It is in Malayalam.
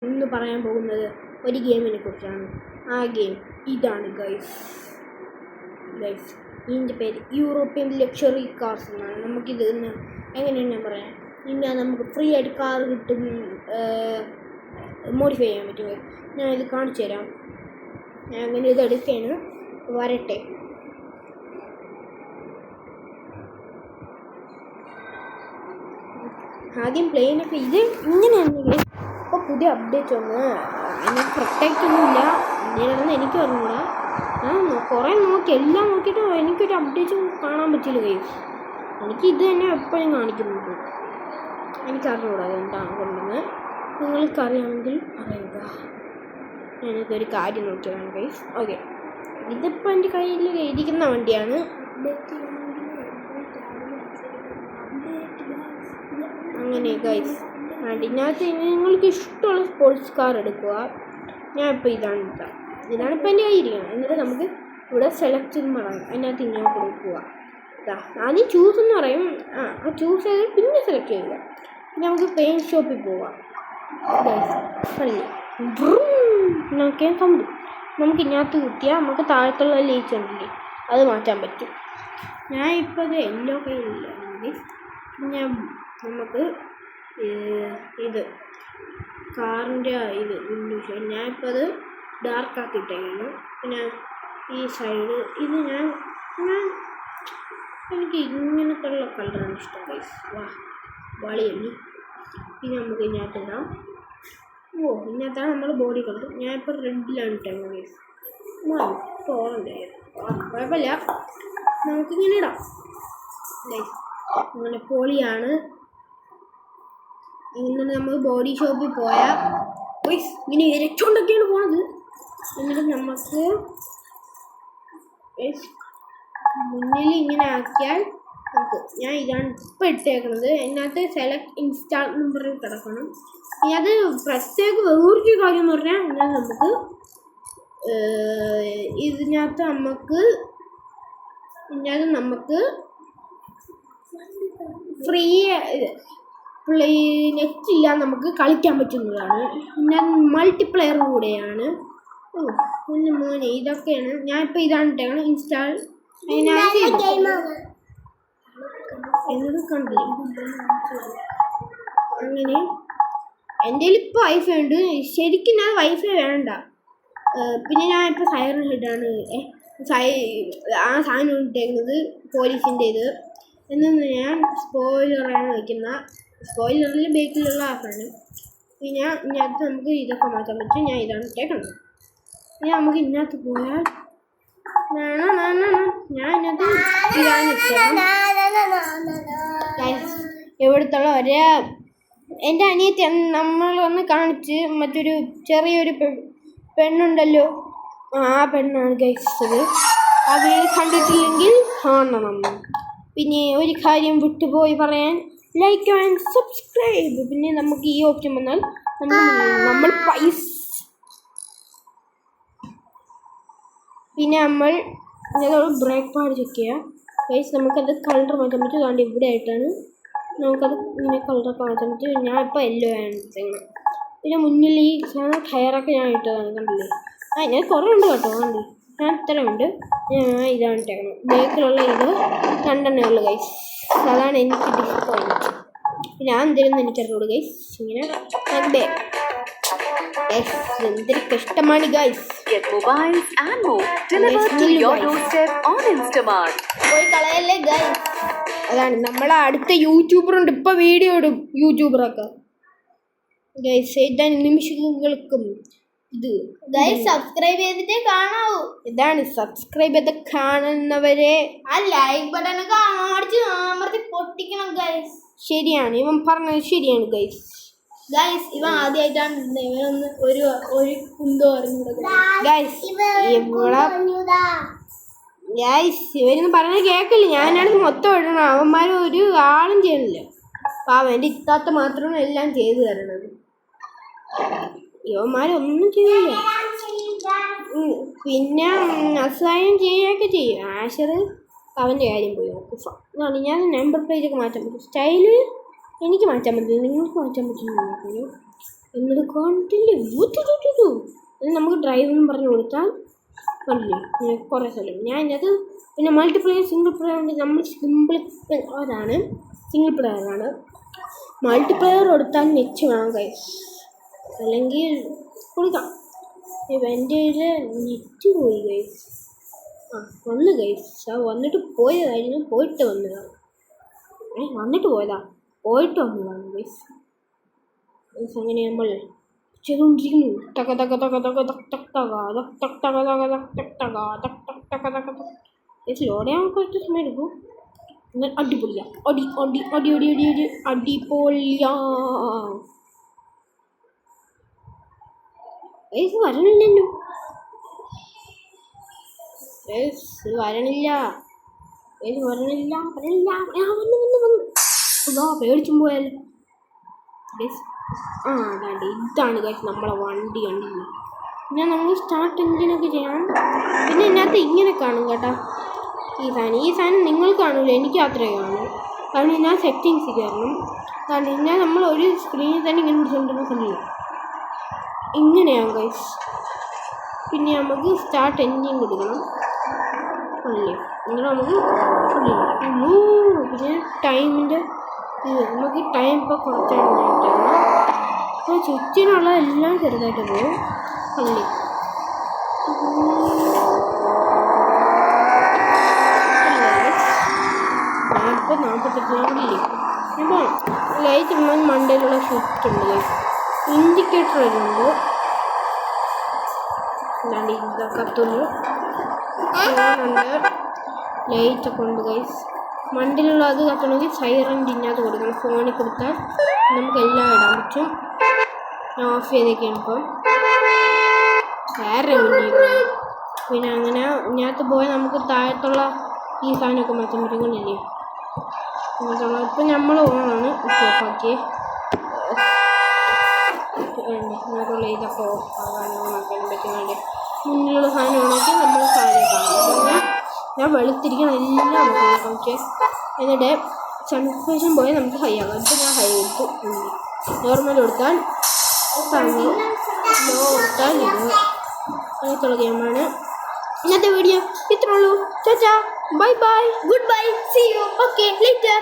ഇന്ന് പറയാൻ പോകുന്നത് ഒരു ഗെയിമിനെ കുറിച്ചാണ്. ആ ഗെയിം ഇതാണ് ഗൈസ്. ഇതിൻ്റെ പേര് യൂറോപ്യൻ ലക്ഷറി കാർസ് എന്നാണ്. നമുക്കിത് ഇന്ന് എങ്ങനെയാണ് ഞാൻ പറയാം. ഇന്ന് നമുക്ക് ഫ്രീ ആയിട്ട് കാർ കിട്ടും, മോഡിഫൈ ചെയ്യാൻ പറ്റും. ഞാൻ ഇത് കാണിച്ചു തരാം. ഞാൻ അങ്ങനെ ഇത് എടുക്കുകയാണ്. വരട്ടെ. ആദ്യം പ്ലെയിനൊക്കെ ഇത് ഇങ്ങനെയാണെങ്കിൽ ഇപ്പോൾ പുതിയ അപ്ഡേറ്റ് വന്ന് അതിന് പ്രൊട്ടക്റ്റ് ഒന്നുമില്ല. എന്തിനാണെന്ന് എനിക്ക് അറിഞ്ഞൂടാ. ഞാൻ കുറേ നോക്കി, എല്ലാം നോക്കിയിട്ട് എനിക്കൊരു അപ്ഡേറ്റും കാണാൻ പറ്റില്ല ഗൈസ്. എനിക്ക് ഇത് തന്നെ എപ്പോഴും കാണിക്കുന്നുണ്ട്. എനിക്കറിഞ്ഞൂടാ അതെന്താണ് കൊണ്ടെന്ന്. നിങ്ങൾക്കറിയാമെങ്കിൽ പറയുക. ഞാനിതൊരു കാര്യം നോക്കിയതാണ് ഗൈസ്. ഓക്കെ, ഇതിപ്പോൾ എൻ്റെ കയ്യിൽ ഇരിക്കുന്ന വണ്ടിയാണ്. അങ്ങനെ ഗൈസ്, ഇതിനകത്ത് നിങ്ങൾക്ക് ഇഷ്ടമുള്ള സ്പോർട്സ് കാർ എടുക്കുക. ഞാൻ ഇപ്പോൾ ഇതാണിപ്പോൾ എൻ്റെ കയ്യിരിക്കണം. എന്നിട്ട് നമുക്ക് ഇവിടെ സെലക്ട് ചെയ്ത് പറയാം. അതിനകത്ത് ഇങ്ങനെ കൊടുക്കുക. ആദ്യം ചൂസ് എന്ന് പറയും. ആ ചൂസ് ചെയ്ത് പിന്നെ സെലക്ട് ചെയ്യുക. പിന്നെ നമുക്ക് പെയിൻറ്റ് ഷോപ്പിൽ പോവാം. നോക്കിയാൽ സൗണ്ട് നമുക്ക് ഇതിനകത്ത് കിട്ടിയാൽ നമുക്ക് താഴത്തുള്ള ലൈറ്റ് ഉണ്ടല്ലേ അത് മാറ്റാൻ പറ്റും. ഞാൻ ഇപ്പോൾ അത് യെല്ലോ കയ്യിലില്ല. പിന്നെ നമുക്ക് ഇത് കാറിൻ്റെ ഇത് ഞാനിപ്പോൾ അത് ഡാർക്ക് ആക്കിയിട്ടാണ്. പിന്നെ ഈ സൈഡ് ഇത് ഞാൻ എനിക്ക് ഇങ്ങനത്തെ ഉള്ള കളറാണ് ഇഷ്ടം ഗൈസ്. വളിയല്ലേ. പിന്നെ നമുക്ക് ഇതിനകത്ത് ഇടാം. ഇതിനകത്താണ് നമ്മൾ ബോഡി കളർ. ഞാനിപ്പോൾ റെഡിലാണ് ഇട്ടാണ് ഗൈസ്. ഇപ്പോൾ ഓറഞ്ച് കുഴപ്പമില്ല, നമുക്കിങ്ങനെ ഇടാം ഗൈസ്. അങ്ങനെ പൊളിയാണ്. എന്നിട്ട് നമ്മൾ ബോഡി ഷോപ്പിൽ പോയാൽ ഇങ്ങനെ ഇരച്ചുകൊണ്ടൊക്കെയാണ് പോണത്. എന്നിട്ട് നമുക്ക് മുന്നിൽ ഇങ്ങനെ ആക്കിയാൽ നമുക്ക് ഞാൻ ഇതാണ് ഇപ്പം ഇട്ടേക്കുന്നത്. അതിനകത്ത് സെലക്ട് ഇൻസ്റ്റാൾ എന്ന് പറഞ്ഞ് കിടക്കണം. ഇനി അത് പ്രത്യേക വേറൊരു കാര്യം എന്ന് പറഞ്ഞാൽ നമുക്ക് ഇതിനകത്ത് നമുക്ക് ഫ്രീ നെറ്റില്ല നമുക്ക് കളിക്കാൻ പറ്റുന്നതാണ്. പിന്നെ മൾട്ടിപ്ലെയർ കൂടെയാണ്. പിന്നെ മോനെ ഇതൊക്കെയാണ്. ഞാനിപ്പോൾ ഇതാണ് ഇട്ടാണ് ഇൻസ്റ്റാൾ. അതിനകത്ത് എന്നത് കണ്ടില്ലേ. അങ്ങനെ എൻ്റെ കയ്യിൽ ഇപ്പോൾ വൈഫൈ ഉണ്ട്. ശരിക്കും ഞാൻ വൈഫൈ വേണ്ട. പിന്നെ ഞാൻ ഇപ്പോൾ സൈറൺ ഹെഡാണ് ആ സാധനം ഇട്ടേക്കുന്നത്, പോലീസിൻ്റെ ഇത്. എന്നൊന്ന് ഞാൻ സ്പോയിലറാണ് വയ്ക്കുന്ന. സ്പോയിലറിൽ ബേക്കിലുള്ള ആ സാധനം. പിന്നെ ഇതിനകത്ത് നമുക്ക് ഇതൊക്കെ മാറ്റാൻ പറ്റും. ഞാൻ ഇതാണ് ഇട്ടേക്കുന്നത്. പിന്നെ നമുക്ക് ഇതിനകത്ത് പോയാൽ ഞാൻ ഇതിനകത്ത് ഇതാണ് ഇട്ടേക്കണം. എവിടത്തുള്ള എൻ്റെ അനിയത്തി നമ്മൾ വന്ന് കാണിച്ച് മറ്റൊരു ചെറിയൊരു പെണ്ണുണ്ടല്ലോ, ആ പെണ്ണാണ് കഴിച്ചത്. അത് കണ്ടിട്ടില്ലെങ്കിൽ കാണണം. പിന്നെ ഒരു കാര്യം വിട്ടുപോയി പറയാൻ, ലൈക്ക് ആൻഡ് സബ്സ്ക്രൈബ്. പിന്നെ നമുക്ക് ഈ ഓപ്ഷൻ വന്നാൽ നമ്മൾ പൈസ പിന്നെ നമ്മൾ ബ്രേക്ക് പാഡ് ചെക്ക് ചെയ്യുക ഗൈസ്. നമുക്കത് കളർ മാറ്റാൻ പറ്റും. അതുകൊണ്ട് ഇവിടെ ആയിട്ടാണ് നമുക്കത് ഇങ്ങനെ കളറൊക്കെ മാറ്റാൻ പറ്റും. ഞാൻ ഇപ്പോൾ യെല്ലോ ആണ് ഇട്ടേക്കുന്നത്. പിന്നെ മുന്നിൽ ഈ ടയറൊക്കെ ഞാൻ ഇട്ടതാണ്, കണ്ടില്ലേ. ഞാൻ കുറേ ഉണ്ട് കേട്ടോ, കണ്ടി ഞാൻ ഇത്രയുണ്ട്. ഞാൻ ഇതാണ് ഇട്ടേക്കുന്നത്. ബേക്കിലുള്ള ഇത് 2 ഉള്ളു ഗൈസ്. അതാണ് എനിക്ക് ഡിസ്പോയിൻറ്റ്. ഞാൻ എന്തിരുന്ന് എനിക്കറിയുള്ളൂ ഗൈസ്. ഇങ്ങനെ എന്തൊരു കഷ്ടമാണ് ഗൈസ്. പോയി കളയല്ലേ ഗൈസ്. അതാണ് നമ്മളെ അടുത്ത യൂട്യൂബറുണ്ട്, ഇപ്പൊ വീഡിയോ ഇടും യൂട്യൂബറൊക്കെ ഗൈസ്. ഏതാനും നിമിഷങ്ങൾക്കും ഇത് ഗൈസ് സബ്സ്ക്രൈബ് ചെയ്തിട്ടേ കാണാവൂ. ഇതാണ് സബ്സ്ക്രൈബ് ചെയ്ത് കാണുന്നവരെ ആ ലൈക്ക് ബട്ടണൊക്കെ അമർത്തി പൊട്ടിക്കണം ഗൈസ്. ശരിയാണ്, ഇവൻ പറഞ്ഞത് ശരിയാണ് ഗൈസ്. ഇവൻ ആദ്യമായിട്ടാണ് ഇവനൊന്ന് ഒരു കുന്തോ ഗൈസ്. ഇവരൊന്നും പറഞ്ഞത് കേൾക്കില്ല. ഞാനാണ് മൊത്തം ഇടണം. അവന്മാർ ഒരു ആളും ചെയ്യണില്ല. പാവം എൻ്റെ ഇത്താത്ത മാത്രമാണ് എല്ലാം ചെയ്തു തരണത്. ഇവന്മാരൊന്നും ചെയ്യില്ല. പിന്നെ അസഹായം ചെയ്യുകയൊക്കെ ചെയ്യും. ആഷർ അവൻ്റെ കാര്യം പോയി നോക്കും. ഞാൻ നമ്പർ പ്ലേറ്റൊക്കെ മാറ്റാൻ പറ്റും. സ്റ്റൈല് എനിക്ക് മാറ്റാൻ പറ്റില്ല, നിങ്ങൾക്ക് മാറ്റാൻ പറ്റും. എന്നിട്ട് കണ്ടില്ലേ നമുക്ക് ഡ്രൈവെന്ന് പറഞ്ഞു കൊടുത്താൽ കണ്ടില്ലേ കുറേ സ്ഥലം ഞാൻ ഇതിനകത്ത് പിന്നെ മൾട്ടിപ്ലെയർ സിംഗിൾ പ്ലെയർ ഉണ്ട്. നമ്മൾ സിംഗിൾ പ്ലെയറാണ്. മൾട്ടിപ്ലെയർ കൊടുത്താൽ നെറ്റ് വേണം ഗൈസ്, അല്ലെങ്കിൽ കൊടുക്കാം. എൻ്റെ നെറ്റ് പോയി ഗൈസ്. വന്നു ഗൈസ്. വന്നിട്ട് പോയതായിരുന്നു, പോയിട്ട് വന്നതാണ്. വന്നിട്ട് വന്നതാണ് ഗൈസ്. അങ്ങനെ നമ്മൾ ചെയ്തുകൊണ്ടിരിക്കുന്നു. ടക ടക ടക ടക ടക ടക ടക ടക ടക ടക ടക ടക ടക. ലോഡ് ചെയ്യാൻ കുറച്ച് സമയം എടുക്കും. എന്നാൽ അടിപൊളിയാ. അടിപൊളിയാ. വരണില്ലല്ലോ. വരണില്ല. പേടിച്ചും പോയാലോ. അതാണ്ട് ഇതാണ് ഗൈസ് നമ്മളെ വണ്ടി. കണ്ടില്ല. പിന്നെ നമ്മൾ സ്റ്റാർട്ട് എഞ്ചിനൊക്കെ ചെയ്യണം. പിന്നെ ഇതിനകത്ത് ഇങ്ങനെ കാണും കേട്ടോ ഈ സാധനം നിങ്ങൾ കാണില്ല, എനിക്ക് അത്രേ കാണും. കാരണം ഞാൻ സെറ്റിങ്സ് കയറണം. കാരണം ഞാൻ നമ്മൾ ഒരു സ്ക്രീനിൽ തന്നെ ഇങ്ങനെ പിടിച്ചുകൊണ്ടിരുന്നില്ല. ഇങ്ങനെയാണ് ഗൈസ്. പിന്നെ നമുക്ക് സ്റ്റാർട്ട് എഞ്ചിൻ കൊടുക്കണം. അല്ലേ അങ്ങനെ നമുക്ക് പിന്നെ ടൈമിൻ്റെ നമുക്ക് ടൈം ഇപ്പോൾ കുറച്ചായിട്ട് അപ്പോൾ ചുറ്റിനുള്ള എല്ലാം ചെറുതായിട്ട് പോകും. അല്ലേ ഞാനിപ്പോൾ 48 ഇപ്പോൾ ലൈറ്റ് മണ്ടയിലുള്ള സ്വിച്ച് ഉണ്ട് ഗൈസ്. ഇൻഡിക്കേറ്റർ വരുന്നുണ്ട്. എന്താണ് ഇത് കത്തുന്നു. ഫോണുണ്ട്, ലൈറ്റൊക്കെ ഉണ്ട് ഗൈസ്. മണ്ടിലുള്ള അത് കത്തണമെങ്കിൽ സൈറൻ്റെ ഇതിനകത്ത് കൊടുക്കണം. ഫോണിൽ കൊടുത്താൽ നമുക്ക് എല്ലാം ഇടാൻ പറ്റും. ഓഫ് ചെയ്തൊക്കെയാണ് ഇപ്പം. വേറെ പിന്നെ അങ്ങനെ ഇതിനകത്ത് പോയാൽ നമുക്ക് താഴത്തുള്ള ഈ സാധനമൊക്കെ മാറ്റാൻ പറ്റുന്നില്ലേ. ഇപ്പം നമ്മൾ ഓണാണ്. ഓഫാക്കി ഇതിനകത്തുള്ള ഇതൊക്കെ ഓഫാക്കാനും പറ്റുന്നുണ്ട്. മുന്നിലുള്ള സാധനം ഓണാക്കി നമ്മൾ സാധനം കാണും. ഞാൻ വെളുത്തിരിക്കണം എല്ലാം നമുക്ക് നോക്കാം. എന്നിട്ട് കൺഫ്യൂഷൻ പോയാൽ നമുക്ക് ഹൈ ആകാം. ഇപ്പം ഞാൻ ഹൈ കൊടുത്തു. നോർമൽ കൊടുത്താൽ താങ്ങും, ലോ കൊടുത്താൽ ഇത്. അങ്ങനത്തുള്ള ഗെയിമാണ് ഇന്നത്തെ വീഡിയോ. ഇത്രേ ഉള്ളൂ. ചാച്ചാ, bye bye, good bye, see you, okay later.